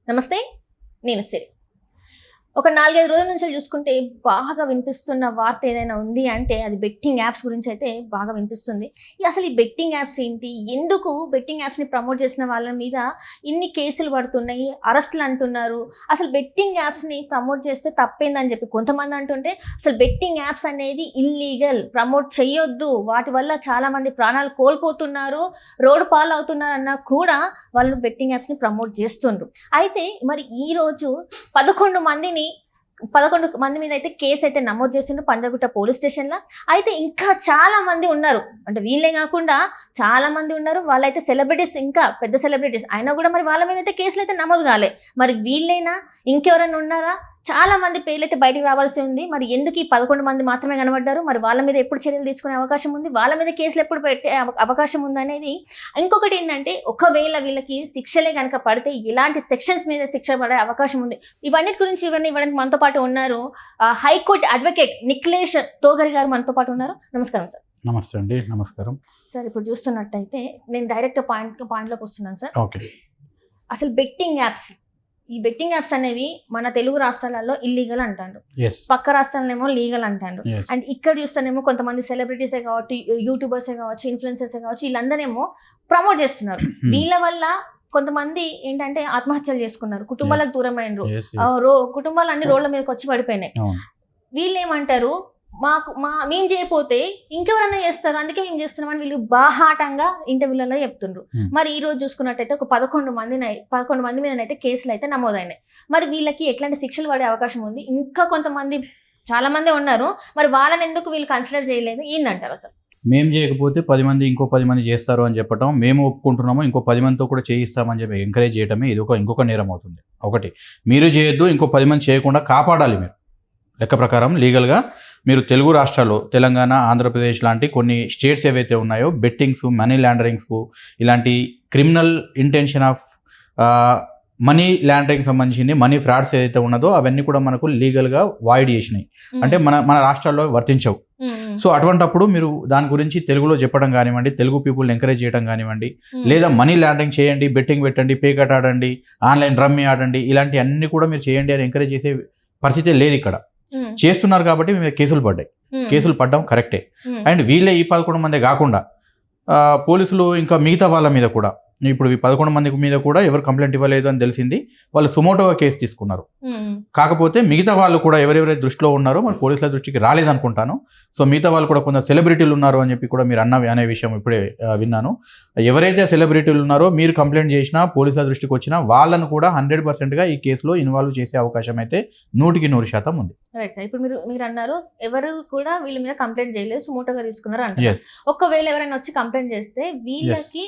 నమస్తే, నేను సిరి. ఒక 4-5 రోజుల నుంచి చూసుకుంటే బాగా వినిపిస్తున్న వార్త ఏదైనా ఉంది అంటే అది బెట్టింగ్ యాప్స్ గురించి అయితే బాగా వినిపిస్తుంది. అసలు ఈ బెట్టింగ్ యాప్స్ ఏంటి? ఎందుకు బెట్టింగ్ యాప్స్ని ప్రమోట్ చేసిన వాళ్ళ మీద ఇన్ని కేసులు పడుతున్నాయి, అరెస్టులు అంటున్నారు? అసలు బెట్టింగ్ యాప్స్ని ప్రమోట్ చేస్తే తప్పేందని చెప్పి కొంతమంది అంటుంటే అసలు బెట్టింగ్ యాప్స్ అనేది ఇల్లీగల్, ప్రమోట్ చేయొద్దు, వాటి వల్ల చాలామంది ప్రాణాలు కోల్పోతున్నారు, రోడ్డు పాలు అవుతున్నారన్నా కూడా వాళ్ళు బెట్టింగ్ యాప్స్ని ప్రమోట్ చేస్తుండ్రు. అయితే మరి ఈరోజు 11 మంది మీద అయితే కేసు అయితే నమోదు చేసిండ్రు పంజాగుట్ట పోలీస్ స్టేషన్లో. అయితే ఇంకా చాలా మంది ఉన్నారు, అంటే వీళ్ళే కాకుండా చాలా మంది ఉన్నారు. వాళ్ళైతే సెలబ్రిటీస్, ఇంకా పెద్ద సెలబ్రిటీస్ అయినా కూడా మరి వాళ్ళ మీద అయితే కేసులు అయితే నమోదు కాలే. మరి వీళ్ళైనా ఇంకెవరైనా ఉన్నారా? చాలా మంది పేర్లు అయితే బయటకు రావాల్సి ఉంది. మరి ఎందుకు ఈ 11 మంది మాత్రమే కనబడ్డారు? మరి వాళ్ళ మీద ఎప్పుడు చర్యలు తీసుకునే అవకాశం ఉంది? వాళ్ళ మీద కేసులు ఎప్పుడు పెట్టే అవకాశం ఉంది అనేది. ఇంకొకటి ఏంటంటే, ఒకవేళ వీళ్ళకి శిక్షలే కనుక పడితే ఎలాంటి సెక్షన్స్ మీద శిక్ష పడే అవకాశం ఉంది? ఇవన్నిటి గురించి ఇవ్వడానికి మనతో పాటు ఉన్నారు హైకోర్టు అడ్వకేట్ నిఖిలేష్ తోగరి గారు మనతో పాటు ఉన్నారు. నమస్కారం సార్. నమస్తే అండి. నమస్కారం సార్. ఇప్పుడు చూస్తున్నట్టయితే నేను డైరెక్ట్ పాయింట్లోకి వస్తున్నాను సార్. ఓకే. అసలు బెట్టింగ్ యాప్స్, ఈ బెట్టింగ్ యాప్స్ అనేవి మన తెలుగు రాష్ట్రాలలో ఇల్లీగల్ అంటారు, పక్క రాష్ట్రాలనేమో లీగల్ అంటారు. అండ్ ఇక్కడ చూస్తేనేమో కొంతమంది సెలబ్రిటీసే కావచ్చు, యూట్యూబర్సే కావచ్చు, ఇన్ఫ్లుయెన్సర్సే కావచ్చు, వీళ్ళందరేమో ప్రమోట్ చేస్తున్నారు. వీళ్ళ వల్ల కొంతమంది ఏంటంటే ఆత్మహత్యలు చేసుకున్నారు, కుటుంబాలకు దూరమైనరు, కుటుంబాలు అన్ని రోడ్ల మీదకి వచ్చి పడిపోయినాయి. వీళ్ళు ఏమంటారు, మేము చేయకపోతే ఇంకెవరన్నా చేస్తారు, అందుకే మేము చేస్తున్నామని వీళ్ళు బాహాటంగా ఇంటర్వ్యూలలో చెప్తుండ్రు. మరి ఈ రోజు చూసుకున్నట్టయితే ఒక 11 మంది మీద అయితే కేసులు అయితే నమోదైనాయి. మరి వీళ్ళకి ఎట్లాంటి శిక్షలు పడే అవకాశం ఉంది? ఇంకా కొంతమంది చాలా మంది ఉన్నారు, మరి వాళ్ళని ఎందుకు వీళ్ళు కన్సిడర్ చేయలేదు? ఏందంటారు అసలు? మేము చేయకపోతే 10 మంది ఇంకో 10 మంది చేస్తారు అని చెప్పడం, మేము ఒప్పుకుంటున్నాము ఇంకో 10 మందితో కూడా చేయిస్తామని చెప్పి ఎంకరేజ్ చేయడమే ఇది ఇంకొక నేరం అవుతుంది. ఒకటి, మీరు చేయొద్దు, ఇంకో 10 మంది చేయకుండా కాపాడాలి. మీరు లెక్క ప్రకారం లీగల్గా మీరు తెలుగు రాష్ట్రాల్లో తెలంగాణ, ఆంధ్రప్రదేశ్ లాంటి కొన్ని స్టేట్స్ ఏవైతే ఉన్నాయో బెట్టింగ్స్, మనీ లాండరింగ్స్కు, ఇలాంటి criminal intention of money laundering సంబంధించింది, మనీ ఫ్రాడ్స్ ఏదైతే ఉన్నదో అవన్నీ కూడా మనకు లీగల్గా వాయిడ్ చేసినాయి, అంటే మన రాష్ట్రాల్లో వర్తించవు. సో అటువంటప్పుడు మీరు దాని గురించి తెలుగులో చెప్పడం కానివ్వండి, తెలుగు పీపుల్ని ఎంకరేజ్ చేయడం కానివ్వండి, లేదా మనీ లాండరింగ్ చేయండి, బెట్టింగ్ పెట్టండి, పేకట్ ఆడండి, ఆన్లైన్ రమ్మీ ఆడండి, ఇలాంటి అన్ని కూడా మీరు చేయండి అని ఎంకరేజ్ చేసే పరిస్థితి లేదు. ఇక్కడ చేస్తున్నారు కాబట్టి మేము కేసులు పడ్డాయి. కేసులు పడ్డం కరెక్టే. అండ్ వీళ్ళే ఈ 11 మంది కాకుండా పోలీసులు ఇంకా మిగతా వాళ్ళ మీద కూడా, ఇప్పుడు ఈ 11 మంది మీద కూడా ఎవరు కంప్లైంట్ ఇవ్వలేదు అని తెలిసింది, వాళ్ళు సుమోటోగా కేసు తీసుకున్నారు. కాకపోతే మిగతా వాళ్ళు కూడా ఎవరెవరైతే దృష్టిలో ఉన్నారో మరి పోలీసుల దృష్టికి రాలేదనుకుంటాను. సో మిగతా వాళ్ళు కూడా కొంత సెలబ్రిటీలు ఉన్నారు అని చెప్పి కూడా మీరు అనే విషయం ఇప్పుడే విన్నాను. ఎవరైతే సెలబ్రిటీలు ఉన్నారో మీరు కంప్లైంట్ చేసినా, పోలీసుల దృష్టికి వచ్చినా వాళ్ళను కూడా 100%గా ఈ కేసులో ఇన్వాల్వ్ చేసే అవకాశం అయితే 100% ఉంది. Right sir. ఇప్పుడు మీరు అన్నారు ఎవరు కూడా వీళ్ళ మీద కంప్లైంట్ చేయలేదు, సుమోటోగా తీసుకున్నారు అంటారు. ఒకవేళ ఎవరైనా వచ్చి కంప్లైంట్ చేస్తే వీళ్ళకి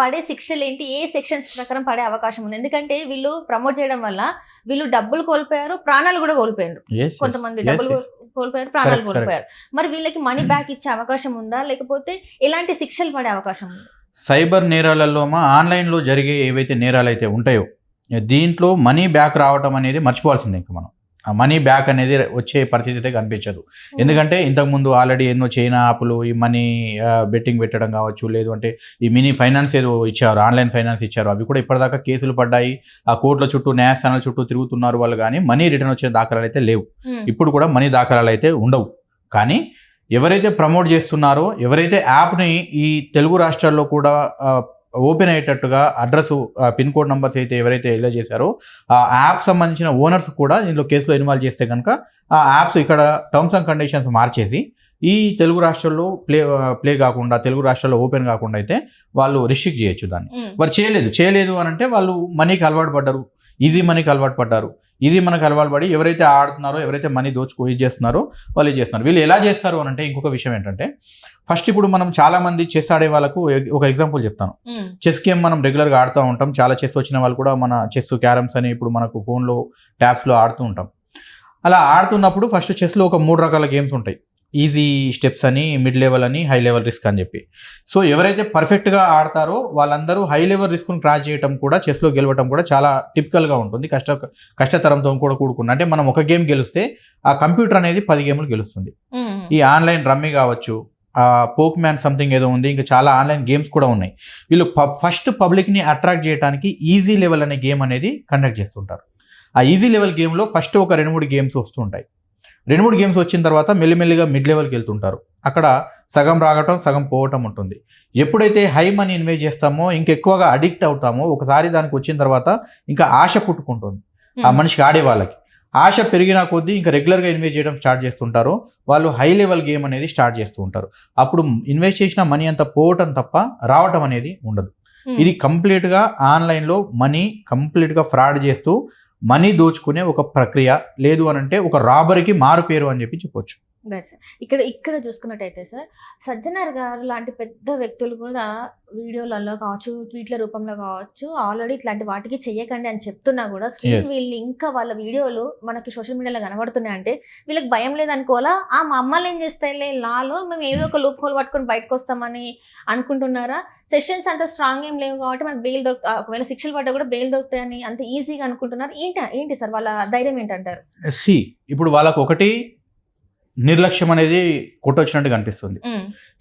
పడే శిక్షలు ఏంటి? ఏ సెక్షన్స్ ప్రకారం పడే అవకాశం ఉంది? ఎందుకంటే వీళ్ళు ప్రమోట్ చేయడం వల్ల వీళ్ళు డబ్బులు కోల్పోయారు, ప్రాణాలు కూడా కోల్పోయారు. కొంతమంది డబ్బులు కోల్పోయారు, ప్రాణాలు కోల్పోయారు. మరి వీళ్ళకి మనీ బ్యాక్ ఇచ్చే అవకాశం ఉందా, లేకపోతే ఎలాంటి శిక్షలు పడే అవకాశం ఉంది? సైబర్ నేరాలలో ఆన్లైన్లో జరిగే ఏవైతే నేరాలు అయితే ఉంటాయో దీంట్లో మనీ బ్యాక్ రావడం అనేది మర్చిపోవాల్సిందే. ఇంకా మనం ఆ మనీ బ్యాక్ అనేది వచ్చే పరిస్థితి అయితే కనిపించదు. ఎందుకంటే ఇంతకుముందు ఆల్రెడీ ఎన్నో చైనా యాప్లు ఈ మనీ బెట్టింగ్ పెట్టడం కావచ్చు, లేదు అంటే ఈ మినీ ఫైనాన్స్ ఏదో ఇచ్చారు, ఆన్లైన్ ఫైనాన్స్ ఇచ్చారు, అవి కూడా ఇప్పటిదాకా కేసులు పడ్డాయి. ఆ కోర్టుల చుట్టూ, న్యాయస్థానాల చుట్టూ తిరుగుతున్నారు వాళ్ళు, కానీ మనీ రిటర్న్ వచ్చిన దాఖలాలు అయితే లేవు. ఇప్పుడు కూడా మనీ దాఖలాలు అయితే ఉండవు. కానీ ఎవరైతే ప్రమోట్ చేస్తున్నారో, ఎవరైతే యాప్ని ఈ తెలుగు రాష్ట్రాల్లో కూడా ఓపెన్ అయ్యేటట్టుగా అడ్రస్, పిన్ కోడ్ నంబర్స్ అయితే ఎవరైతే ఎలా చేశారో ఆ యాప్ సంబంధించిన ఓనర్స్ కూడా దీనిలో కేసులో ఇన్వాల్వ్ చేస్తే కనుక ఆ యాప్స్ ఇక్కడ టర్మ్స్ అండ్ కండిషన్స్ మార్చేసి ఈ తెలుగు రాష్ట్రాల్లో ప్లే కాకుండా, తెలుగు రాష్ట్రాల్లో ఓపెన్ కాకుండా అయితే వాళ్ళు రిస్ట్రిక్ట్ చేయొచ్చు దాన్ని. వారు చేయలేదు అని అంటే వాళ్ళు మనీకి అలవాటు పడ్డారు, ఈజీ మనీకి అలవాటు పడ్డారు. ఈజీ మనకు అలవాటు పడి ఎవరైతే ఆడుతున్నారో, ఎవరైతే మనీ ఇది చేస్తున్నారో వాళ్ళు ఇది చేస్తున్నారు. వీళ్ళు ఎలా చేస్తారు అని అంటే ఇంకొక విషయం ఏంటంటే, ఫస్ట్ ఇప్పుడు మనం చాలా మంది చెస్ ఆడే వాళ్ళకు ఒక ఎగ్జాంపుల్ చెప్తాను. చెస్ గేమ్ మనం రెగ్యులర్గా ఆడుతూ ఉంటాం. చాలా చెస్ వచ్చిన వాళ్ళు కూడా మన చెస్, క్యారమ్స్ అని ఇప్పుడు మనకు ఫోన్లో, ట్యాబ్స్లో ఆడుతూ ఉంటాం. అలా ఆడుతున్నప్పుడు ఫస్ట్ చెస్లో ఒక 3 రకాల గేమ్స్ ఉంటాయి. ఈజీ స్టెప్స్ అని, మిడ్ లెవెల్ అని, హై లెవెల్ రిస్క్ అని చెప్పి. సో ఎవరైతే పర్ఫెక్ట్గా ఆడతారో వాళ్ళందరూ హై లెవెల్ రిస్క్ను క్రాస్ చేయడం కూడా, చెస్లో గెలవడం కూడా చాలా టిపికల్గా ఉంటుంది. కష్టతరంతో కూడా కూడుకున్న, అంటే మనం ఒక గేమ్ గెలిస్తే ఆ కంప్యూటర్ అనేది 10 గేములు గెలుస్తుంది. ఈ ఆన్లైన్ రమ్మీ కావచ్చు, పోక్ మ్యాన్ సంథింగ్ ఏదో ఉంది, ఇంకా చాలా ఆన్లైన్ గేమ్స్ కూడా ఉన్నాయి. వీళ్ళు ఫస్ట్ పబ్లిక్ని అట్రాక్ట్ చేయడానికి ఈజీ లెవెల్ అనే గేమ్ అనేది కండక్ట్ చేస్తుంటారు. ఆ ఈజీ లెవెల్ గేమ్లో ఫస్ట్ ఒక 2-3 గేమ్స్ వస్తూ ఉంటాయి. 2-3 గేమ్స్ వచ్చిన తర్వాత మెల్లిమెల్లిగా మిడ్ లెవెల్కి వెళ్తుంటారు. అక్కడ సగం రాగటం సగం పోవటం ఉంటుంది. ఎప్పుడైతే హై మనీ ఇన్వెస్ట్ చేస్తామో ఇంకెక్కువగా అడిక్ట్ అవుతామో, ఒకసారి దానికి వచ్చిన తర్వాత ఇంకా ఆశ పుట్టుకుంటుంది ఆ మనిషికి, ఆడే వాళ్ళకి ఆశ పెరిగిన కొద్దీ ఇంకా రెగ్యులర్గా ఇన్వెస్ట్ చేయడం స్టార్ట్ చేస్తుంటారు. వాళ్ళు హై లెవెల్ గేమ్ అనేది స్టార్ట్ చేస్తూ ఉంటారు. అప్పుడు ఇన్వెస్ట్ చేసిన మనీ అంతా పోవటం తప్ప రావటం అనేది ఉండదు. ఇది కంప్లీట్గా ఆన్లైన్లో మనీ కంప్లీట్గా ఫ్రాడ్ చేస్తూ మనీ దోచుకునే ఒక ప్రక్రియ, లేదు అని అంటే ఒక రాబరీకి మారు పేరు అని చెప్పి చెప్పొచ్చు. ఇక్కడ చూసుకున్నట్టయితే సార్, సజ్జనర్ గారు లాంటి పెద్ద వ్యక్తులు కూడా వీడియోలలో కావచ్చు, ట్వీట్ల రూపంలో కావచ్చు, ఆల్రెడీ ఇట్లాంటి వాటికి చెయ్యకండి అని చెప్తున్నా కూడా స్టిల్ వీళ్ళు ఇంకా వాళ్ళ వీడియోలు మనకి సోషల్ మీడియాలో కనబడుతున్నాయి అంటే వీళ్ళకి భయం లేదనుకోవాలా? మా అమ్మాయిలు ఏం చేస్తాయిలే, లాలో మేము ఏదో ఒక లూప్ హోల్ పట్టుకొని బయటకు వస్తామని అనుకుంటున్నారా? సెషన్స్ అంత స్ట్రాంగ్ ఏం లేవు కాబట్టి మనకు బెయిల్ ఒకవేళ శిక్షలు పడ్డా కూడా బెయిల్ దొరుకుతాయని అంత ఈజీగా అనుకుంటున్నారు. ఏంటి సార్ వాళ్ళ ధైర్యం ఏంటంటారు? ఇప్పుడు వాళ్ళకు ఒకటి నిర్లక్ష్యం అనేది కొట్టొచ్చినట్టు కనిపిస్తుంది.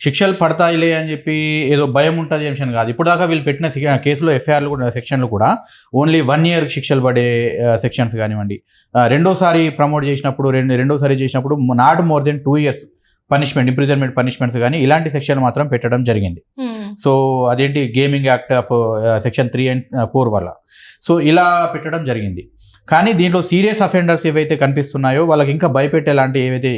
శిక్షలు పడతాయిలే అని చెప్పి ఏదో భయం ఉంటుంది విషయం కాదు. ఇప్పుడు దాకా వీళ్ళు పెట్టిన కేసులో ఎఫ్ఐఆర్లు కూడా సెక్షన్లు కూడా ఓన్లీ 1 year శిక్షలు పడే సెక్షన్స్ కానివ్వండి, రెండోసారి ప్రమోట్ చేసినప్పుడు రెండోసారి చేసినప్పుడు not more than 2 years punishment, imprisonment punishments కానీ ఇలాంటి సెక్షన్ మాత్రం పెట్టడం జరిగింది. సో అదేంటి gaming act of section 3 and 4 వల్ల సో ఇలా పెట్టడం జరిగింది. కానీ దీంట్లో సీరియస్ అఫెండర్స్ ఏవైతే కనిపిస్తున్నాయో వాళ్ళకి ఇంకా భయపెట్టేలాంటి ఏవైతే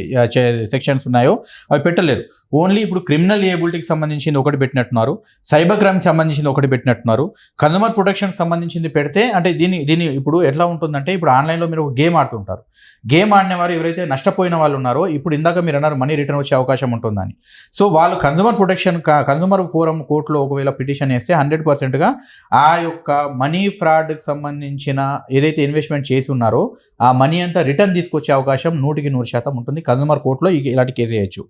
సెక్షన్స్ ఉన్నాయో అవి పెట్టలేరు. ఓన్లీ ఇప్పుడు క్రిమినల్ ఏబిలిటీకి సంబంధించింది ఒకటి పెట్టినట్టున్నారు, సైబర్ క్రైమ్కి సంబంధించింది ఒకటి పెట్టినట్టున్నారు, కన్జ్యూమర్ ప్రొటెక్షన్కి సంబంధించింది పెడితే అంటే దీన్ని ఇప్పుడు ఎట్లా ఉంటుందంటే, ఇప్పుడు ఆన్లైన్లో మీరు ఒక గేమ్ ఆడుతుంటారు. గేమ్ ఆడిన వారు ఎవరైతే నష్టపోయిన వాళ్ళు ఉన్నారో, ఇప్పుడు ఇందాక మీరు అన్నారు మనీ రిటర్న్ వచ్చే అవకాశం ఉంటుందని. సో వాళ్ళు కన్జ్యూమర్ ఫోరం కోర్టులో ఒకవేళ పిటిషన్ వేస్తే 100%గా ఆ యొక్క మనీ ఫ్రాడ్కి సంబంధించిన ఏదైతే ఇన్వెస్ట్మెంట్ చేసి ఉన్నారో ఆ మనీ అంతా రిటర్న్ తీసుకొచ్చే అవకాశం 100% ఉంటుంది. కన్జ్యూమర్ కోర్టులో ఇలాంటి కేసు వేయచ్చు.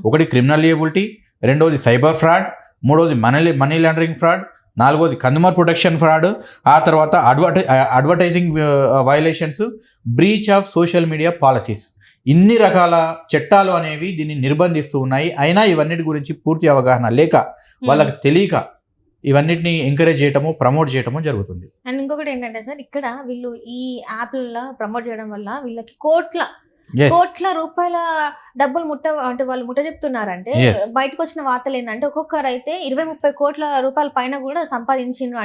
ఒకటి క్రిమినల్ లియబిలిటీ, రెండోది సైబర్ ఫ్రాడ్, మూడోది మనీ లాండరింగ్ ఫ్రాడ్, నాలుగోది కన్జ్యూమర్ ప్రొటెక్షన్ ఫ్రాడ్, ఆ తర్వాత advertising violations, breach of social media policies. ఇన్ని రకాల చట్టాలు అనేవి దీన్ని నిర్బంధిస్తూ ఉన్నాయి. అయినా ఇవన్నిటి గురించి పూర్తి అవగాహన లేక, వాళ్ళకి తెలియక ఇవన్నిటిని ఎంకరేజ్ చేయటము, ప్రమోట్ చేయటము జరుగుతుంది. అండ్ ఇంకొకటి ఏంటంటే సార్, ఇక్కడ వీళ్ళు ఈ యాప్లలో ప్రమోట్ చేయడం వల్ల వీళ్ళకి కోట్ల రూపాయల డబ్బులు వాళ్ళు ముట్ట చెప్తున్నారంటే, బయటకు వచ్చిన వార్తలు ఏంటంటే ఒక్కొక్కరు అయితే 20-30 కోట్ల రూపాయల పైన కూడా సంపాదించిండ్రు.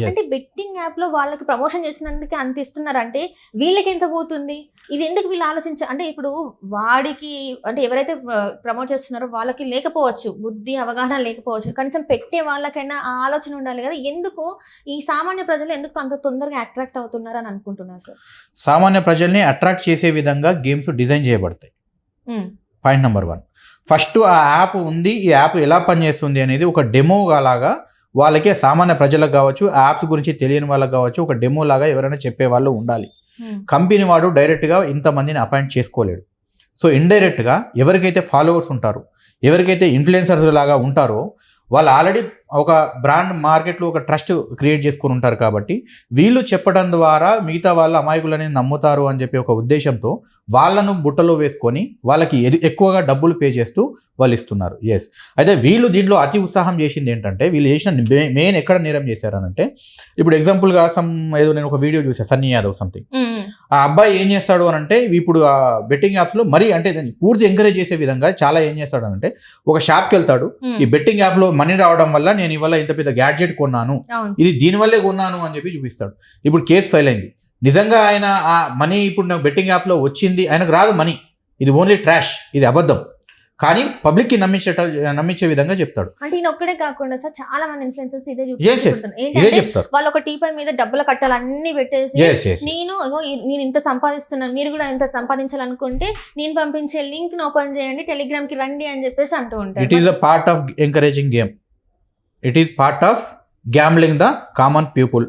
అంటే బెట్టింగ్ యాప్ లో వాళ్ళకి ప్రమోషన్ చేసినందుకు అంత ఇస్తున్నారంటే వీళ్ళకి ఎంత పోతుంది? ఇది ఎందుకు వీళ్ళు అంటే ఇప్పుడు వాడికి అంటే ఎవరైతే ప్రమోట్ చేస్తున్నారో వాళ్ళకి లేకపోవచ్చు బుద్ధి, అవగాహన లేకపోవచ్చు, కనీసం పెట్టే వాళ్ళకైనా ఆ ఆలోచన ఉండాలి కదా. ఎందుకు ఈ సామాన్య ప్రజలు ఎందుకు అంత తొందరగా అట్రాక్ట్ అవుతున్నారు అని అనుకుంటున్నారు సార్? సామాన్య ప్రజల్ని అట్రాక్ట్ చేసే విధంగా గేమ్స్ డిజైన్ చేయబడతాయి. పాయింట్ నెంబర్ 1, ఫస్ట్ ఆ యాప్ ఉంది, ఈ యాప్ ఎలా పనిచేస్తుంది అనేది ఒక డెమో లాగా వాళ్ళకి, సామాన్య ప్రజలకు కావచ్చు, యాప్స్ గురించి తెలియని వాళ్ళకి కావచ్చు, ఒక డెమో లాగా ఎవరైనా చెప్పే వాళ్ళు ఉండాలి. కంపెనీ వాడు డైరెక్ట్గా ఇంతమందిని అపాయింట్ చేసుకోలేడు. సో ఇండైరెక్ట్గా ఎవరికైతే ఫాలోవర్స్ ఉంటారో, ఎవరికైతే ఇన్ఫ్లుయెన్సర్స్ లాగా ఉంటారో, వాళ్ళు ఆల్రెడీ ఒక బ్రాండ్ మార్కెట్లో ఒక ట్రస్ట్ క్రియేట్ చేసుకొని ఉంటారు. కాబట్టి వీళ్ళు చెప్పడం ద్వారా మిగతా వాళ్ళ అమాయకులని నమ్ముతారు అని చెప్పి ఒక ఉద్దేశంతో వాళ్ళను బుట్టలో వేసుకొని వాళ్ళకి ఎక్కువగా డబ్బులు పే చేస్తూ వాళ్ళు ఇస్తున్నారు. అయితే వీళ్ళు దీంట్లో అతి ఉత్సాహం చేసింది ఏంటంటే, వీళ్ళు చేసిన మెయిన్ ఎక్కడ నేరం చేశారనంటే, ఇప్పుడు ఎగ్జాంపుల్గా ఏదో నేను ఒక వీడియో చూసాను, సన్నీ యాదవ్ సంథింగ్. ఆ అబ్బాయి ఏం చేస్తాడు అని అంటే, ఇప్పుడు ఆ బెట్టింగ్ యాప్స్లో మరీ అంటే దాన్ని పూర్తి ఎంకరేజ్ చేసే విధంగా చాలా ఏం చేస్తాడు అంటే, ఒక షాప్కి వెళ్తాడు, ఈ బెట్టింగ్ యాప్లో మనీ రావడం వల్ల నేను ఇవాళ ఇంత పెద్ద గ్యాడ్జెట్ కొన్నాను, ఇది దీనివల్లే కొన్నాను అని చెప్పి చూపిస్తాడు. ఇప్పుడు కేసు ఫైల్ అయింది. నిజంగా ఆయన ఆ మనీ ఇప్పుడు నాకు బెట్టింగ్ యాప్లో వచ్చింది, ఆయనకు రాదు మనీ, ఇది ఓన్లీ ట్రాష్, ఇది అబద్ధం, కానీ పబ్లిక్ కి నమ్మించే విధంగా చెప్తాడు. అంటే ఈయన ఒక్కడే కాకుండా సార్ చాలా మంది ఇన్ఫ్లుయెన్సర్స్ ఇదే చెప్తారు. వాళ్ళు ఒక టీపై మీద డబ్బుల కట్టాలు అన్ని పెట్టేసి, నేను ఇంత సంపాదిస్తున్నాను, మీరు కూడా ఇంత సంపాదించాలనుకుంటే నేను పంపించే లింక్ ని ఓపెన్ చేయండి, టెలిగ్రామ్ కి రండి అని చెప్పేసి అంటూ ఉంటారు. It is a part of encouraging game, it is part of gambling the common people.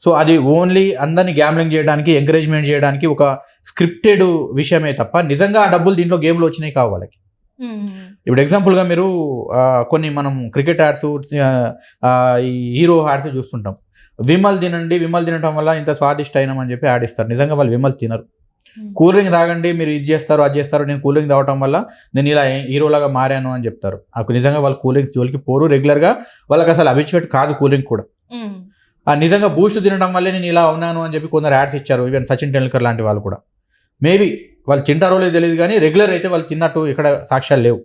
So అది ఓన్లీ అందరినీ గ్యాంబ్లింగ్ చేయడానికి, ఎంకరేజ్మెంట్ చేయడానికి ఒక స్క్రిప్టెడ్ విషయమే తప్ప నిజంగా ఆ డబ్బులు దీంట్లో గేమ్లో వచ్చినాయి కావు వాళ్ళకి. ఇప్పుడు ఎగ్జాంపుల్గా మీరు కొన్ని మనం క్రికెట్ యాడ్స్, ఈ హీరో యాడ్స్ చూస్తుంటాం. విమల్ తినండి, విమల్ తినడం వల్ల ఇంత స్వాదిష్ట అయినాం అని చెప్పి యాడ్ ఇస్తారు. నిజంగా వాళ్ళు విమల్ తినరు. కూల్ డ్రింక్ తాగండి, మీరు ఇది చేస్తారు అది చేస్తారు, నేను కూల్ డ్రింక్ తాగటం వల్ల నేను ఇలా హీరోలాగా మారాను అని చెప్తారు. నిజంగా వాళ్ళు కూల్ డ్రింక్స్ జోలికి పోరు, రెగ్యులర్గా వాళ్ళకి అసలు అబిచ్యువేట్ కాదు కూల్ డ్రింక్ కూడా. నిజంగా బూస్ట్ తినడం వల్లే నేను ఇలా ఉన్నాను అని చెప్పి కొందరు యాడ్స్ ఇచ్చారు. ఈవెన్ సచిన్ టెండూల్కర్ లాంటి వాళ్ళు కూడా మేబీ వాళ్ళు తింటారో లేదో తెలియదు, కానీ రెగ్యులర్ అయితే వాళ్ళు తిన్నట్టు ఇక్కడ సాక్ష్యాలు లేవు.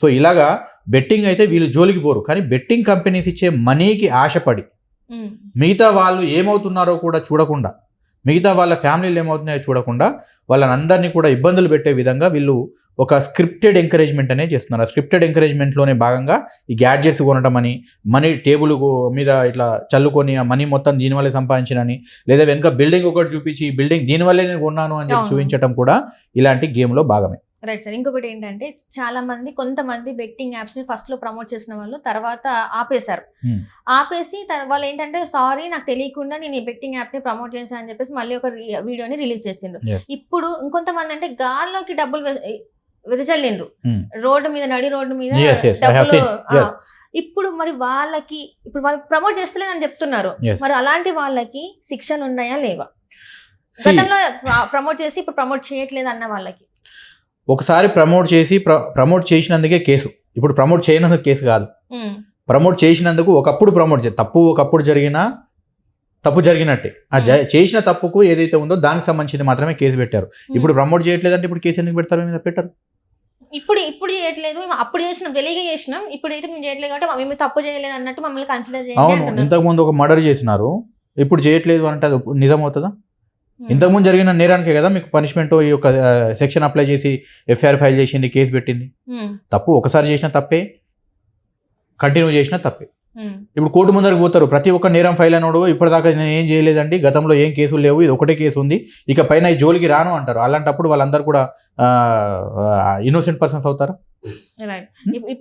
సో ఇలాగా బెట్టింగ్ అయితే వీళ్ళు జోలికి పోరు, కానీ బెట్టింగ్ కంపెనీస్ ఇచ్చే మనీకి ఆశపడి మిగతా వాళ్ళు ఏమవుతున్నారో కూడా చూడకుండా, మిగతా వాళ్ళ ఫ్యామిలీలు ఏమవుతున్నాయో చూడకుండా వాళ్ళని అందరినీ కూడా ఇబ్బందులు పెట్టే విధంగా వీళ్ళు ఒక స్క్రిప్టెడ్ ఎంకరేజ్మెంట్ అనేది చేస్తున్నారు. ఆ స్క్రిప్టెడ్ ఎంకరేజ్మెంట్లోనే భాగంగా ఈ గ్యాడ్జెట్స్ కొనడం అని, మనీ టేబుల్ మీద ఇట్లా చల్లుకొని ఆ మనీ మొత్తం దీనివల్లే సంపాదించినని, లేదా వెనుక బిల్డింగ్ ఒకటి చూపించి ఈ బిల్డింగ్ దీనివల్లే నేను కొన్నాను అని చెప్పి చూపించడం కూడా ఇలాంటి గేమ్లో భాగమే. Right sir. ఇంకొకటి ఏంటంటే చాలా మంది కొంతమంది బెట్టింగ్ యాప్స్ ని ఫస్ట్ లో ప్రమోట్ చేసిన వాళ్ళు తర్వాత ఆపేశారు. ఆపేసి వాళ్ళు ఏంటంటే సారీ నాకు తెలియకుండా నేను ఈ బెట్టింగ్ యాప్ ని ప్రమోట్ చేశాను అని చెప్పేసి మళ్ళీ ఒక వీడియోని రిలీజ్ చేసిండ్రు. ఇప్పుడు ఇంకొంతమంది అంటే గాల్లోకి డబ్బులు వెదజల్లిండ్రు, రోడ్డు మీద, నడి రోడ్డు మీద డబ్బులు. ఇప్పుడు మరి వాళ్ళకి ఇప్పుడు వాళ్ళు ప్రమోట్ చేస్తలేనని చెప్తున్నారు, మరి అలాంటి వాళ్ళకి శిక్షలు ఉన్నాయా లేవా? గతంలో ప్రమోట్ చేసి ఇప్పుడు ప్రమోట్ చేయట్లేదు అన్న వాళ్ళకి ఒకసారి ప్రమోట్ చేసినందుకే కేసు, ఇప్పుడు ప్రమోట్ చేయనందుకు కేసు కాదు. ప్రమోట్ చేసినందుకు ఒకప్పుడు ఒకప్పుడు తప్పు జరిగినట్టే. చేసిన తప్పుకు ఏదైతే ఉందో దానికి సంబంధించింది మాత్రమే కేసు పెట్టారు. ఇప్పుడు ప్రమోట్ చేయట్లేదంటే ఇప్పుడు కేసు ఎందుకు పెడతారు? మీద పెట్టారు. ఇప్పుడు చేయట్లేదు, అప్పుడు చేసినాం, తెలియక చేసినాం, ఇప్పుడు అయితే మేము చేయట్లేదు కాబట్టి మేము తప్పు చేయలేదు అన్నట్టు మమ్మల్ని కన్సిడర్ చేయాలి. అవును, ఇంతకుముందు ఒక మర్డర్ చేసినారు, ఇప్పుడు చేయట్లేదు అంటే అది నిజం అవుతుందా? ఇంతకుముందు జరిగిన నేరానికే కదా మీకు పనిష్మెంట్ ఈ యొక్క సెక్షన్ అప్లై చేసి ఎఫ్ఐఆర్ ఫైల్ చేసింది, కేసు పెట్టింది. తప్పు ఒకసారి చేసిన తప్పే, కంటిన్యూ చేసిన తప్పే. ఇప్పుడు కోర్టు ముందరికి పోతారు, ప్రతి ఒక్క నేరం ఫైల్ అన్నాడు ఇప్పటిదాకా నేను ఏం చేయలేదండి, గతంలో ఏం కేసులు లేవు, ఇది ఒకటే కేసు ఉంది, ఇక పైన ఈ జోలికి రాను అంటారు. అలాంటప్పుడు వాళ్ళందరూ కూడా ఇన్నోసెంట్ పర్సన్స్ అవుతారా? రైట్.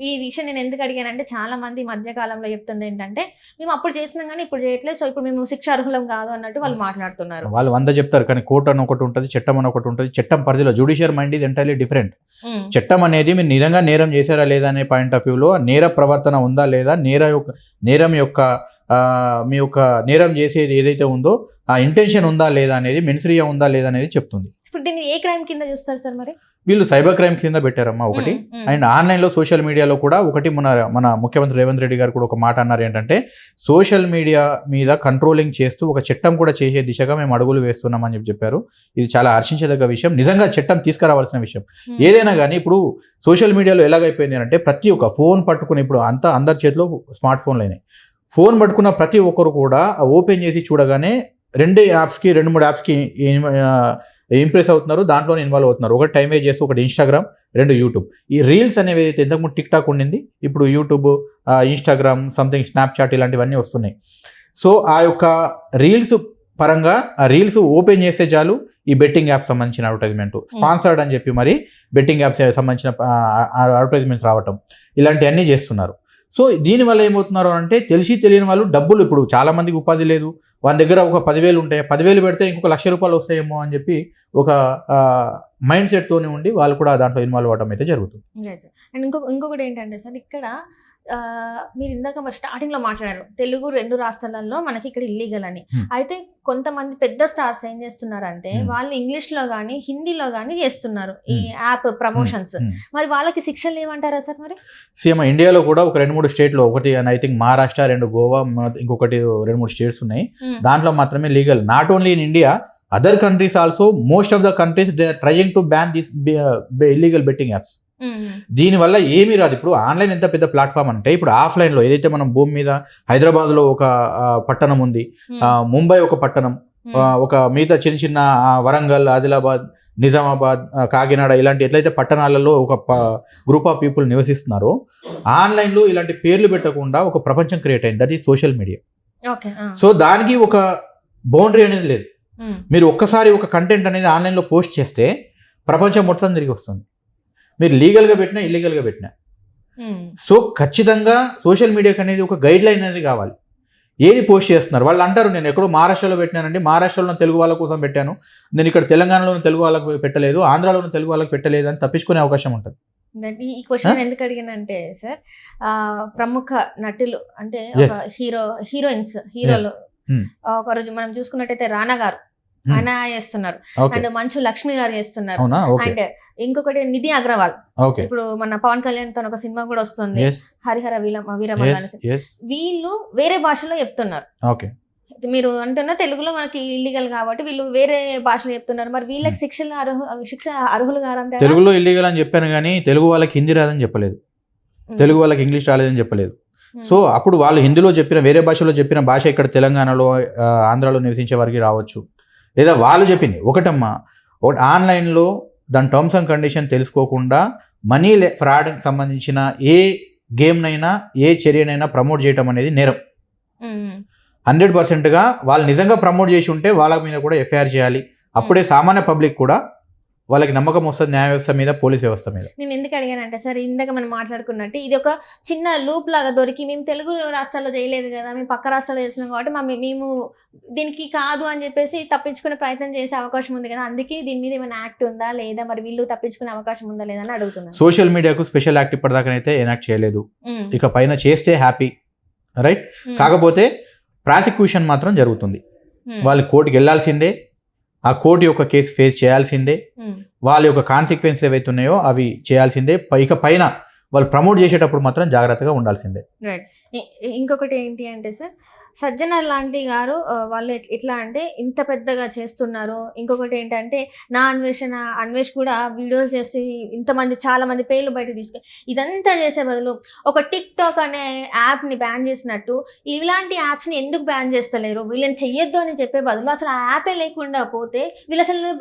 ఈ విషయం నేను ఎందుకు అడిగానంటే చాలా మంది మధ్య కాలంలో చెప్తుంది ఏంటంటే మేము అప్పుడు చేసినాం కానీ ఇప్పుడు చేయట్లేదు, సో ఇప్పుడు మేము శిక్ష అర్హులం కాదు అన్నట్టు వాళ్ళు మాట్లాడుతున్నారు. వాళ్ళు 100 చెప్తారు, కానీ కోర్టు అని ఒకటి ఉంటుంది, చట్టం అని ఒకటి ఉంటుంది. చట్టం పరిధిలో జ్యుడిషియల్ మైండ్ ఇది ఎంటైర్లీ డిఫరెంట్. చట్టం అనేది మీరు నిజంగా నేరం చేశారా లేదా అనే పాయింట్ ఆఫ్ వ్యూలో, నేర ప్రవర్తన ఉందా లేదా, నేరం యొక్క మీ యొక్క నేరం చేసేది ఏదైతే ఉందో ఆ ఇంటెన్షన్ ఉందా లేదా అనేది, మెన్సరియా ఉందా లేదా అనేది చెప్తుంది. ఇప్పుడు దీన్ని ఏ క్రైమ్ కింద చూస్తారు సార్? మరి వీళ్ళు సైబర్ క్రైమ్ కింద పెట్టారమ్మా ఒకటి. అండ్ ఆన్లైన్లో సోషల్ మీడియాలో కూడా ఒకటి, మన ముఖ్యమంత్రి రేవంత్ రెడ్డి గారు కూడా ఒక మాట అన్నారు ఏంటంటే, సోషల్ మీడియా మీద కంట్రోలింగ్ చేస్తూ ఒక చట్టం కూడా చేసే దిశగా మేము అడుగులు వేస్తున్నామని చెప్పారు. ఇది చాలా హర్షించదగ్గ విషయం, నిజంగా చట్టం తీసుకురావాల్సిన విషయం. ఏదైనా కానీ ఇప్పుడు సోషల్ మీడియాలో ఎలాగైపోయింది అంటే, ప్రతి ఒక్క ఫోన్ పట్టుకుని, ఇప్పుడు అందరి చేతిలో స్మార్ట్ ఫోన్లు అయినాయి, ఫోన్ పట్టుకున్న ప్రతి ఒక్కరు కూడా ఓపెన్ చేసి చూడగానే 2 3 యాప్స్కి ఇంప్రెస్ అవుతున్నారు, దాంట్లో ఇన్వాల్వ్ అవుతున్నారు. ఒకటి టైం వేస్ట్ చేస్తూ, ఒకటి ఇన్స్టాగ్రామ్, 2 యూట్యూబ్. ఈ రీల్స్ అనేవి అయితే ఇంతకుముందు టిక్ టాక్ ఉండింది, ఇప్పుడు యూట్యూబ్, ఇన్స్టాగ్రామ్, సంథింగ్ స్నాప్చాట్ ఇలాంటివన్నీ వస్తున్నాయి. సో ఆ యొక్క రీల్స్ పరంగా ఆ రీల్స్ ఓపెన్ చేస్తే చాలు ఈ బెట్టింగ్ యాప్ సంబంధించిన అడ్వర్టైజ్మెంట్, స్పాన్సర్డ్ అని చెప్పి మరి బెట్టింగ్ యాప్స్ సంబంధించిన అడ్వర్టైజ్మెంట్స్ రావటం, ఇలాంటివన్నీ చేస్తున్నారు. సో దీనివల్ల ఏమవుతున్నారు అంటే, తెలిసి తెలియని వాళ్ళు డబ్బులు, ఇప్పుడు చాలా మందికి ఉపాధి లేదు, వాళ్ళ దగ్గర ఒక 10,000 ఉంటాయి, 10,000 పెడితే ఇంకొక ₹1,00,000 వస్తాయేమో అని చెప్పి ఒక మైండ్ సెట్తోనే ఉండి వాళ్ళు కూడా దాంట్లో ఇన్వాల్వ్ అవ్వడం అయితే జరుగుతుంది. అండ్ ఇంకొకటి ఏంటంటే సార్, ఇక్కడ మీరు ఇందాక మరి స్టార్టింగ్ లో మాట్లాడారు తెలుగు 2 రాష్ట్రాలలో మనకి ఇక్కడ ఇల్లీగల్ అని. అయితే కొంతమంది పెద్ద స్టార్స్ ఏం చేస్తున్నారంటే వాళ్ళు ఇంగ్లీష్ లో గానీ హిందీలో గానీ చేస్తున్నారు ఈ యాప్ ప్రమోషన్స్. మరి వాళ్ళకి శిక్షలు ఏమంటారా సార్? మరి సీఎం ఇండియాలో కూడా ఒక 2-3 స్టేట్లో, ఒకటి ఐ థింక్ మహారాష్ట్ర, 2 గోవా, ఇంకొకటి 2-3 స్టేట్స్ ఉన్నాయి, దాంట్లో మాత్రమే legal. Not only in India, other countries also, most of the countries they are trying to ban this illegal betting apps. దీనివల్ల ఏమీ రాదు. ఇప్పుడు ఆన్లైన్ ఎంత పెద్ద ప్లాట్ఫామ్ అంటే, ఇప్పుడు ఆఫ్లైన్లో ఏదైతే మనం భూమి మీద హైదరాబాద్లో ఒక పట్టణం ఉంది, ముంబై ఒక పట్టణం, ఒక మిగతా చిన్న చిన్న వరంగల్, ఆదిలాబాద్, నిజామాబాద్, కాకినాడ ఇలాంటి ఎట్లయితే పట్టణాలలో ఒక గ్రూప్ ఆఫ్ పీపుల్ నివసిస్తున్నారో, ఆన్లైన్లో ఇలాంటి పేర్లు పెట్టకుండా ఒక ప్రపంచం క్రియేట్ అయింది, that is social media. So దానికి ఒక బౌండరీ అనేది లేదు. మీరు ఒక్కసారి ఒక కంటెంట్ అనేది ఆన్లైన్లో పోస్ట్ చేస్తే ప్రపంచం మొత్తం తిరిగి వస్తుంది, మీరు లీగల్గా పెట్టినా ఇల్లీగల్గా పెట్టినా. సో ఖచ్చితంగా సోషల్ మీడియాకి అనేది ఒక గైడ్ లైన్ అనేది కావాలి. ఏది పోస్ట్ చేస్తున్నారు వాళ్ళు అంటారు, నేను ఎక్కడో మహారాష్ట్రలో పెట్టినానండి, మహారాష్ట్రలో తెలుగు వాళ్ళ కోసం పెట్టాను, నేను ఇక్కడ తెలంగాణలోని తెలుగు వాళ్ళకు పెట్టలేదు, ఆంధ్రాలోని తెలుగు వాళ్ళకి పెట్టలేదు అని తప్పించుకునే అవకాశం ఉంటుంది. ఈ క్వశ్చన్ ఎందుకు అడిగానంటే సార్, ప్రముఖ నటులు అంటే హీరోలు ఒక రోజు మనం చూసుకున్నట్టయితే రానా గారు ఆయన చేస్తున్నారు, అండ్ మంచు లక్ష్మి గారు చేస్తున్నారు, అండ్ ఇంకొకటి నిధి అగర్వాల్. ఇప్పుడు మన పవన్ కళ్యాణ్ తో ఒక సినిమా కూడా వస్తుంది, హరిహర వీరమల్లు. వీళ్ళు వేరే భాషలో చెప్తున్నారు. మీరు అంటున్నా తెలుగులో మనకి ఇల్లీగల్ కాబట్టి వీళ్ళు వేరే భాషలో చెప్తున్నారు. మరి వీళ్ళకి శిక్ష అర్హులు కాదంటే? తెలుగులో ఇల్లీగల్ అని చెప్పాను కానీ తెలుగు వాళ్ళకి హిందీ రాదని చెప్పలేదు, తెలుగు వాళ్ళకి ఇంగ్లీష్ రాలేదని చెప్పలేదు. సో అప్పుడు వాళ్ళు హిందీలో చెప్పిన వేరే భాషలో చెప్పిన భాష ఇక్కడ తెలంగాణలో ఆంధ్రాలో నివసించే వారికి రావచ్చు. లేదా వాళ్ళు చెప్పింది ఒకటమ్మా, ఒకటి ఆన్లైన్లో దాని టర్మ్స్ అండ్ కండిషన్ తెలుసుకోకుండా మనీ ఫ్రాడ్కి సంబంధించిన ఏ గేమ్నైనా ఏ చర్యనైనా ప్రమోట్ చేయడం అనేది నేరం. 100%గా వాళ్ళు నిజంగా ప్రమోట్ చేసి ఉంటే వాళ్ళ మీద కూడా ఎఫ్ఐఆర్ చేయాలి. అప్పుడే సామాన్య పబ్లిక్ కూడా వాళ్ళకి నమ్మకం వస్తుంది న్యాయ వ్యవస్థ మీద, పోలీస్ వ్యవస్థ మీద. నేను ఎందుకు అడిగానంటే సార్, ఇందాక మనం మాట్లాడుకున్నట్టు ఇది ఒక చిన్న లూప్ లాగా దొరికి మేము తెలుగు రాష్ట్రాల్లో చేయలేదు కదా, మేము పక్క రాష్ట్రాల్లో చేసినాం కాబట్టి మేము దీనికి కాదు అని చెప్పేసి తప్పించుకునే ప్రయత్నం చేసే అవకాశం ఉంది కదా, అందుకే దీని మీద ఏమైనా యాక్ట్ ఉందా లేదా, మరి వీళ్ళు తప్పించుకునే అవకాశం ఉందా లేదా అని అడుగుతున్నాను. సోషల్ మీడియాకు స్పెషల్ యాక్ట్ ఇప్పటిదాకానైతే ఎనాక్ట్ చేయలేదు, ఇక పైన చేస్తే హ్యాపీ, రైట్. కాకపోతే ప్రాసిక్యూషన్ మాత్రం జరుగుతుంది. వాళ్ళు కోర్టుకి వెళ్లాల్సిందే, ఆ కోర్టు యొక్క కేసు ఫేస్ చేయాల్సిందే, వాళ్ళ యొక్క కాన్సిక్వెన్స్ ఏవైతే ఉన్నాయో అవి చేయాల్సిందే. ఇక పైన వాళ్ళు ప్రమోట్ చేసేటప్పుడు మాత్రం జాగ్రత్తగా ఉండాల్సిందే. రైట్. ఇంకొకటి ఏంటి అంటే సార్, సజ్జనర్ లాంటి గారు వాళ్ళు ఎట్లా అంటే ఇంత పెద్దగా చేస్తున్నారు. ఇంకొకటి ఏంటంటే నా అన్వేష్ కూడా వీడియోస్ చేసి ఇంతమంది చాలా మంది పేర్లు బయట తీసుకు ఇదంతా చేసే బదులు ఒక టిక్ టాక్ అనే యాప్ని బ్యాన్ చేసినట్టు ఇలాంటి యాప్స్ని ఎందుకు బ్యాన్ చేస్తలేరు, వీళ్ళని చెయ్యొద్దు అని చెప్పే బదులు అసలు ఆ యాపే లేకుండా పోతే వీళ్ళు అసలు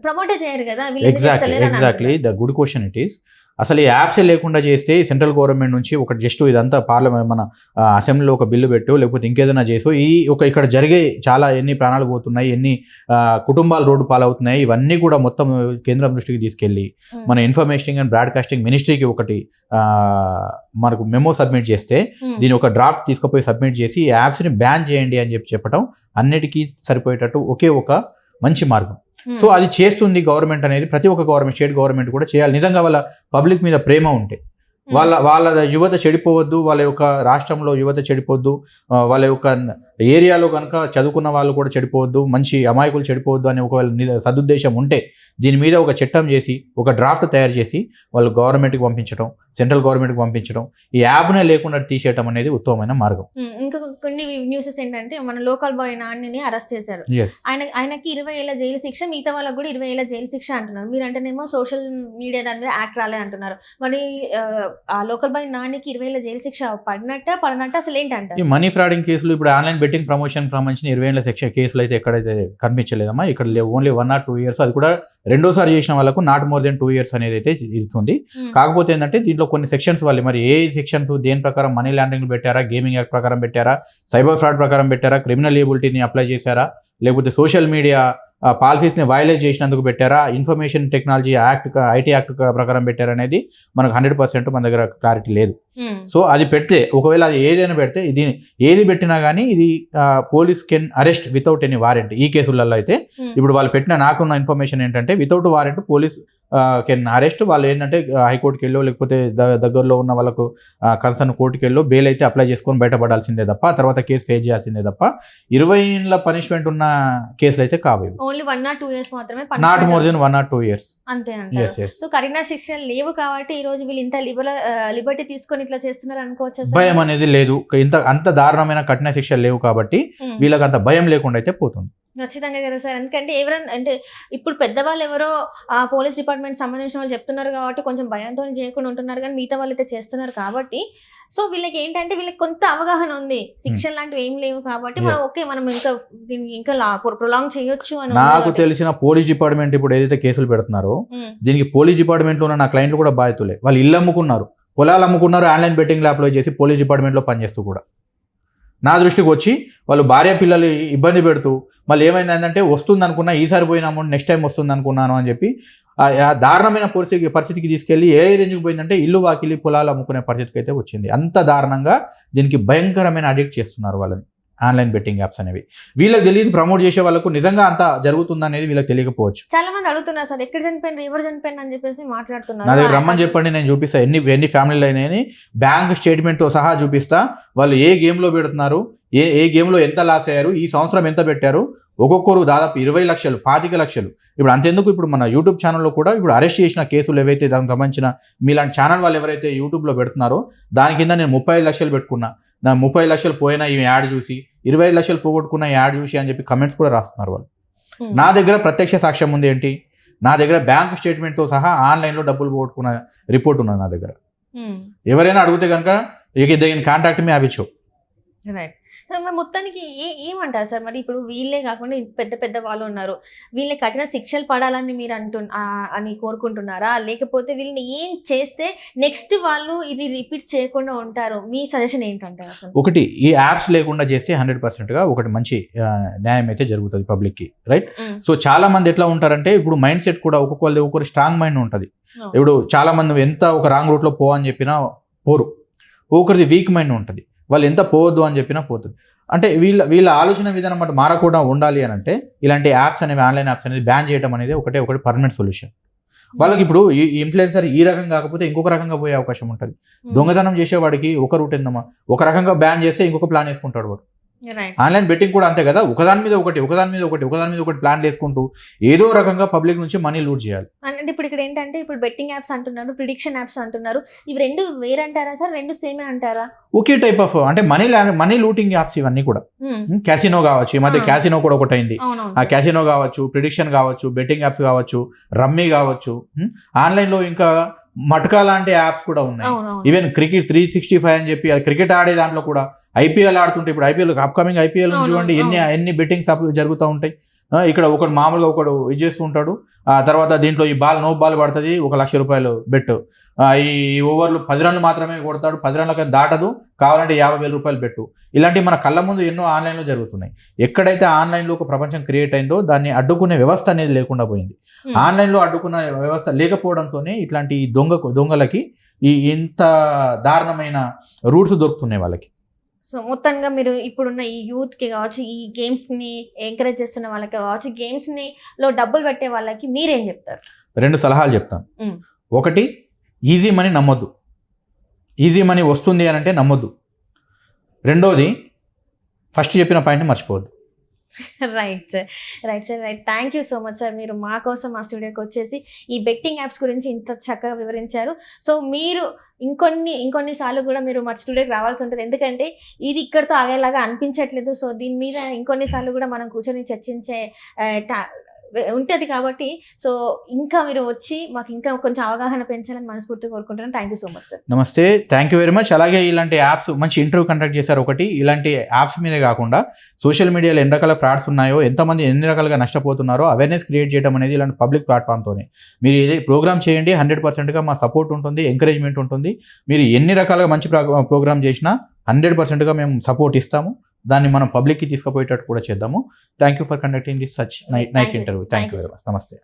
ప్రమోటే చేయరు కదా. Exactly the good question it is. అసలు ఈ యాప్సే లేకుండా చేస్తే సెంట్రల్ గవర్నమెంట్ నుంచి ఒక జస్ట్ ఇదంతా పార్లమెంట్ మన అసెంబ్లీలో ఒక బిల్లు పెట్టు లేకపోతే ఇంకేదైనా చేసు ఇక్కడ జరిగే చాలా ఎన్ని ప్రాణాలు పోతున్నాయి, ఎన్ని కుటుంబాలు రోడ్డు పాలవుతున్నాయి, ఇవన్నీ కూడా మొత్తం కేంద్రం దృష్టికి తీసుకెళ్ళి మన ఇన్ఫర్మేషన్ అండ్ బ్రాడ్కాస్టింగ్ మినిస్ట్రీకి ఒకటి మనకు మెమో సబ్మిట్ చేస్తే దీని ఒక డ్రాఫ్ట్ తీసుకుపోయి సబ్మిట్ చేసి ఈ యాప్స్ని బ్యాన్ చేయండి అని చెప్పడం అన్నిటికీ సరిపోయేటట్టు ఒకే ఒక మంచి మార్గం. సో అది చేస్తుంది గవర్నమెంట్ అనేది, ప్రతి ఒక్క గవర్నమెంట్, స్టేట్ గవర్నమెంట్ కూడా చేయాలి. నిజంగా వాళ్ళ పబ్లిక్ మీద ప్రేమ ఉంటే, వాళ్ళ యువత చెడిపోవద్దు, వాళ్ళ యొక్క రాష్ట్రంలో యువత చెడిపోవద్దు, వాళ్ళ యొక్క ఏరియాలో కనుక చదువుకున్న వాళ్ళు కూడా చెడిపోవద్దు, మంచి అమాయకులు చెడిపోవద్దు అనే ఒకవేళ సదుద్దేశం ఉంటే దీని మీద ఒక చట్టం చేసి ఒక డ్రాఫ్ట్ తయారు చేసి వాళ్ళు గవర్నమెంట్కి పంపించడం, సెంట్రల్ గవర్నమెంట్కి పంపించడం, ఈ యాప్నే లేకుండా తీసేయడం అనేది ఉత్తమమైన మార్గం. ఇంకా కొన్ని న్యూసెస్ ఏంటంటే మన లోకల్ బాయ్ నానిని అరెస్ట్ చేశారు. ఆయనకి 20 ఏళ్ల జైలు శిక్ష, మిగతా వాళ్ళకి కూడా 20 ఏళ్ల జైలు శిక్ష అంటున్నారు. మీరు అంటేనేమో సోషల్ మీడియా దాని మీద యాక్ట్ రాలే అంటున్నారు. మరి ఆ లోకల్ బాయ్ నానికి 20 ఏళ్ల జైలు శిక్ష పడినట్ట అసలు ఏంటంటే ఈ మనీ ఫ్రాడింగ్ కేసులు ఇప్పుడు ఆన్లైన్ బెట్టింగ్ ప్రమోషన్ సంబంధించిన 20 ఏళ్ల శిక్ష కేసులు అయితే ఎక్కడైతే కనిపించలేదమ్మా. ఇక్కడ ఓన్లీ 1 or 2 years, అది కూడా రెండోసారి చేసిన వాళ్ళకు నాట్ మోర్ దెన్ 2 years అనేది అయితే ఇస్తుంది. కాకపోతే ఏంటంటే దీంట్లో కొన్ని సెక్షన్స్ వాళ్ళు మరి ఏ సెక్షన్స్ దేని ప్రకారం మనీ లాండరింగ్ పెట్టారా, గేమింగ్ యాక్ట్ ప్రకారం పెట్టారా, సైబర్ ఫ్రాడ్ ప్రకారం పెట్టారా, క్రిమినల్ లేబిలిటీని అప్లై చేశారా, లేకపోతే సోషల్ మీడియా పాలసీస్ని వైలేట్ చేసినందుకు పెట్టారా, information technology act IT act ప్రకారం పెట్టారా అనేది మనకు 100% మన దగ్గర క్లారిటీ లేదు. సో అది పెడితే ఒకవేళ అది ఏదైనా పెడితే ఇది ఏది పెట్టినా కానీ ఇది police can arrest without any warrant. ఈ కేసులలో అయితే ఇప్పుడు వాళ్ళు పెట్టిన నాకున్న ఇన్ఫర్మేషన్ ఏంటంటే without warrant police can arrest. వాళ్ళు ఏంటంటే హైకోర్టుకి వెళ్ళో లేకపోతే దగ్గరలో ఉన్న వాళ్ళకు కన్సర్న్ కోర్టుకి వెళ్ళో బెయిల్ అయితే అప్లై చేసుకొని బయటపడాల్సిందే తప్ప, తర్వాత కేసు ఫేస్ చేయాల్సిందే తప్ప 20 ఏళ్ల పనిష్మెంట్ ఉన్న కేసులు అయితే కావు. ఓన్లీ 1 or 2 years మాత్రమే, not more than 1 or 2 years అంతే అంటారు. సో కఠిన శిక్షలు లేవు కాబట్టి ఈ రోజు వీళ్ళు ఇంత లిబర్టీ తీసుకొని ఇట్లా చేస్తున్నారు అనుకోవచ్చు. భయం అనేది లేదు, అంత దారుణమైన కఠిన శిక్షలు లేవు కాబట్టి వీళ్ళకి అంత భయం లేకుండా అయితే పోతుంది. ఖచ్చితంగా కదా సార్. ఎందుకంటే ఎవరైనా అంటే ఇప్పుడు పెద్దవాళ్ళు ఎవరో ఆ పోలీస్ డిపార్ట్మెంట్ సంబంధించిన వాళ్ళు చెప్తున్నారు కాబట్టి కొంచెం భయంతో చేయకుండా ఉంటున్నారు, కానీ మిగతా వాళ్ళు అయితే చేస్తున్నారు కాబట్టి సో వీళ్ళకి ఏంటంటే వీళ్ళకి కొంత అవగాహన ఉంది, శిక్షణ లాంటివి ఏం లేవు కాబట్టి మనం ఓకే మనం ఇంకా ప్రొలాంగ్ చేయొచ్చు అని. నాకు తెలిసిన పోలీస్ డిపార్ట్మెంట్ ఇప్పుడు ఏదైతే కేసులు పెడుతున్నారో దీనికి పోలీస్ డిపార్ట్మెంట్ లో ఉన్న నా క్లయింట్లు కూడా బాధితులే. వాళ్ళు ఇల్లు అమ్ముకున్నారు, పొలాలు అమ్ముకున్నారు, ఆన్లైన్ బెట్టింగ్ అప్లై చేసి పోలీస్ డిపార్ట్మెంట్ లో పనిచేస్తూ కూడా నా దృష్టికి వచ్చి వాళ్ళు భార్య పిల్లలు ఇబ్బంది పెడుతూ మళ్ళీ ఏమైంది అంటే వస్తుంది అనుకున్నా, ఈసారి పోయిన అమౌంట్ నెక్స్ట్ టైం వస్తుంది అనుకున్నాను అని చెప్పి ఆ దారుణమైన పరిస్థితికి తీసుకెళ్లి ఏ రేంజ్కి పోయిందంటే ఇల్లు వాకిలి పొలాలు అమ్ముకునే పరిస్థితికి అయితే వచ్చింది. అంత దారుణంగా దీనికి భయంకరమైన అడిక్ట్ చేస్తున్నారు వాళ్ళని. ఆన్లైన్ బెట్టింగ్ యాప్స్ అనేవి. వీళ్ళకి తెలియదు, ప్రమోట్ చేసే వాళ్ళకు నిజంగా అంత జరుగుతుంది అనేది వీళ్ళకి తెలియకపోవచ్చు. చాలా మంది అడుగుతున్నారు సార్, ఎక్కడ చనిపోయిన ఎవరు చనిపోయిన అని చెప్పేసి మాట్లాడుతున్నారు. నా దగ్గర రమ్మని చెప్పండి, నేను చూపిస్తా ఎన్ని ఫ్యామిలీలు అయినాయని బ్యాంక్ స్టేట్మెంట్తో సహా చూపిస్తా. వాళ్ళు ఏ గేమ్లో పెడుతున్నారు, ఏ గేమ్లో ఎంత లాస్ అయ్యారు, ఈ సంవత్సరం ఎంత పెట్టారు, ఒక్కొక్కరు దాదాపు 20 లక్షలు 25 లక్షలు. ఇప్పుడు అంతెందుకు, ఇప్పుడు మన యూట్యూబ్ ఛానల్లో కూడా ఇప్పుడు అరెస్ట్ చేసిన కేసులు ఏవైతే దానికి సంబంధించిన మీలాంటి ఛానల్ వాళ్ళు ఎవరైతే యూట్యూబ్లో పెడుతున్నారో దాని కింద నేను 35 లక్షలు పెట్టుకున్నా, నా 30 లక్షలు పోయినా ఈ యాడ్ చూసి, 25 లక్షలు పోగొట్టుకున్న ఈ యాడ్ చూసి అని చెప్పి కమెంట్స్ కూడా రాస్తున్నారు వాళ్ళు. నా దగ్గర ప్రత్యక్ష సాక్ష్యం ఉంది ఏంటి, నా దగ్గర బ్యాంక్ స్టేట్మెంట్తో సహా ఆన్లైన్లో డబ్బులు పోగొట్టుకున్న రిపోర్ట్ ఉన్నది నా దగ్గర. ఎవరైనా అడిగితే కనుక కాంటాక్ట్ మీ అవి షో. రైట్. మొత్తానికి ఏమంటారు సార్ మరి? ఇప్పుడు వీళ్ళే కాకుండా పెద్ద పెద్ద వాళ్ళు ఉన్నారు, వీళ్ళకి కఠిన శిక్షలు పడాలని మీరు అని కోరుకుంటున్నారా, లేకపోతే వీళ్ళని ఏం చేస్తే నెక్స్ట్ వాళ్ళు ఇది రిపీట్ చేయకుండా ఉంటారు? మీ సజెషన్ ఏంటంటారు అసలు? ఒకటి, ఈ యాప్స్ లేకుండా చేస్తే 100%గా ఒకటి మంచి న్యాయం అయితే జరుగుతుంది పబ్లిక్కి, రైట్? సో చాలా మంది ఎట్లా ఉంటారంటే, ఇప్పుడు మైండ్ సెట్ కూడా ఒక్కొక్కరు స్ట్రాంగ్ మైండ్ ఉంటుంది. ఇప్పుడు చాలా మంది ఎంత ఒక రాంగ్ రూట్లో అని చెప్పినా పోరు, ఒకరిది వీక్ మైండ్ ఉంటుంది, వాళ్ళు ఎంత పోవద్దు అని చెప్పినా పోతుంది. అంటే వీళ్ళ ఆలోచన విధానం అన్నమాట మారకుండా ఉండాలి అని అంటే ఇలాంటి యాప్స్ అనేవి, ఆన్లైన్ యాప్స్ అనేది బ్యాన్ చేయడం అనేది ఒకటి పర్మనెంట్ సొల్యూషన్. వాళ్ళకి ఇప్పుడు ఈ ఇన్ఫ్లుయెన్సర్ ఈ రకం కాకపోతే ఇంకొక రకంగా పోయే అవకాశం ఉంటుంది. దొంగతనం చేసేవాడికి ఒక రూట్ ఏందమ్మా, ఒక రకంగా బ్యాన్ చేస్తే ఇంకొక ప్లాన్ వేసుకుంటాడు వాడు. ఆన్లైన్ బెట్టింగ్ కూడా అంతే కదా, ఒకదాని మీద ఒకటి ప్లాన్ చేసుకుంటూ ఏదో రకంగా పబ్లిక్ నుంచి మనీ లూట్ చేయాలి. అంటే ఇప్పుడు ఇక్కడ ఏంటంటే, ఇప్పుడు బెట్టింగ్ యాప్స్ అంటున్నారు, ప్రిడిక్షన్ యాప్స్ అంటున్నారు, ఇవి రెండు వేరంటారా సార్? రెండు సేమే అంటారా? ఒకే టైప్ ఆఫ్ అంటే మనీ లూటింగ్ యాప్స్ ఇవన్నీ కూడా. క్యాసినో కావచ్చు, ఈ మధ్య క్యాసినో కూడా ఒకటి అయింది. ఆ క్యాసినో కావచ్చు, ప్రిడిక్షన్ కావచ్చు, బెట్టింగ్ యాప్స్ కావచ్చు, రమ్మీ కావచ్చు, ఆన్లైన్లో ఇంకా మటకా లాంటి యాప్స్ కూడా ఉన్నాయి. ఈవెన్ క్రికెట్ 365 అని చెప్పి క్రికెట్ ఆడే దాంట్లో కూడా ఐపీఎల్ ఆడుతుంటే, ఇప్పుడు ఐపీఎల్ అప్కమింగ్ ఐపీఎల్ చూడండి ఎన్ని బెట్టింగ్స్ జరుగుతూ ఉంటాయి. ఇక్కడ ఒకడు మామూలుగా ఒకడు ఇది చేస్తూ ఉంటాడు, ఆ తర్వాత దీంట్లో ఈ నో బాల్ పడుతుంది, 1 లక్ష రూపాయలు బెట్, ఈ ఓవర్లు 10 రన్లు మాత్రమే కొడతాడు, 10 రన్లకి దాటదు, కావాలంటే 50,000 రూపాయలు బెట్టు. ఇలాంటివి మన కళ్ళ ముందు ఎన్నో ఆన్లైన్లో జరుగుతున్నాయి. ఎక్కడైతే ఆన్లైన్లో ఒక ప్రపంచం క్రియేట్ అయిందో దాన్ని అడ్డుకునే వ్యవస్థ అనేది లేకుండా పోయింది. ఆన్లైన్లో అడ్డుకున్న వ్యవస్థ లేకపోవడంతోనే ఇట్లాంటి దొంగలకి ఇంత దారుణమైన రూట్స్ దొరుకుతున్నాయి వాళ్ళకి. సో మొత్తంగా మీరు ఇప్పుడున్న ఈ యూత్కి కావచ్చు, ఈ గేమ్స్ని ఎంకరేజ్ చేస్తున్న వాళ్ళకి కావచ్చు, గేమ్స్ని లో డబ్బులు పెట్టే వాళ్ళకి మీరేం చెప్తారు? 2 సలహాలు చెప్తాను. ఒకటి, ఈజీ మనీ నమ్మొద్దు. ఈజీ మనీ వస్తుంది అని అంటే నమ్మొద్దు. రెండోది, ఫస్ట్ చెప్పిన పాయింట్ని మర్చిపోవద్దు. Right sir. Thank you so much sir, మీరు మా కోసం మా స్టూడియోకి వచ్చేసి ఈ బెట్టింగ్ యాప్స్ గురించి ఇంత చక్కగా వివరించారు. సో మీరు ఇంకొన్నిసార్లు కూడా మీరు మా స్టూడియోకి రావాల్సి ఉంటుంది, ఎందుకంటే ఇది ఇక్కడితో ఆగేలాగా అనిపించట్లేదు. సో దీని మీద ఇంకొన్నిసార్లు కూడా మనం కూర్చొని చర్చించే ఉంటుంది కాబట్టి, సో ఇంకా మీరు వచ్చి మాకు ఇంకా కొంచెం అవగాహన పెంచాలని మనస్ఫూర్తిగా కోరుకుంటున్నాను. Thank you so much sir. నమస్తే, థ్యాంక్ యూ వెరీ మచ్. అలాగే ఇలాంటి యాప్స్ మంచి ఇంటర్వ్యూ కండక్ట్ చేశారు. ఒకటి, ఇలాంటి యాప్స్ మీదే కాకుండా సోషల్ మీడియాలో ఎన్ని రకాల ఫ్రాడ్స్ ఉన్నాయో, ఎంతమంది ఎన్ని రకాలుగా నష్టపోతున్నారో అవేర్నెస్ క్రియేట్ చేయడం అనేది ఇలాంటి పబ్లిక్ ప్లాట్ఫామ్తోనే. మీరు ఏదే ప్రోగ్రామ్ చేయండి, 100%గా మా సపోర్ట్ ఉంటుంది, ఎంకరేజ్మెంట్ ఉంటుంది. మీరు ఎన్ని రకాలుగా మంచి ప్రోగ్రామ్ చేసినా 100%గా మేము సపోర్ట్ ఇస్తాము. దాన్ని మనం పబ్లిక్కి తీసుకుపోయేటట్టు కూడా చేద్దాము. Thank you for conducting this such nice interview. Thank you very much. నమస్తే.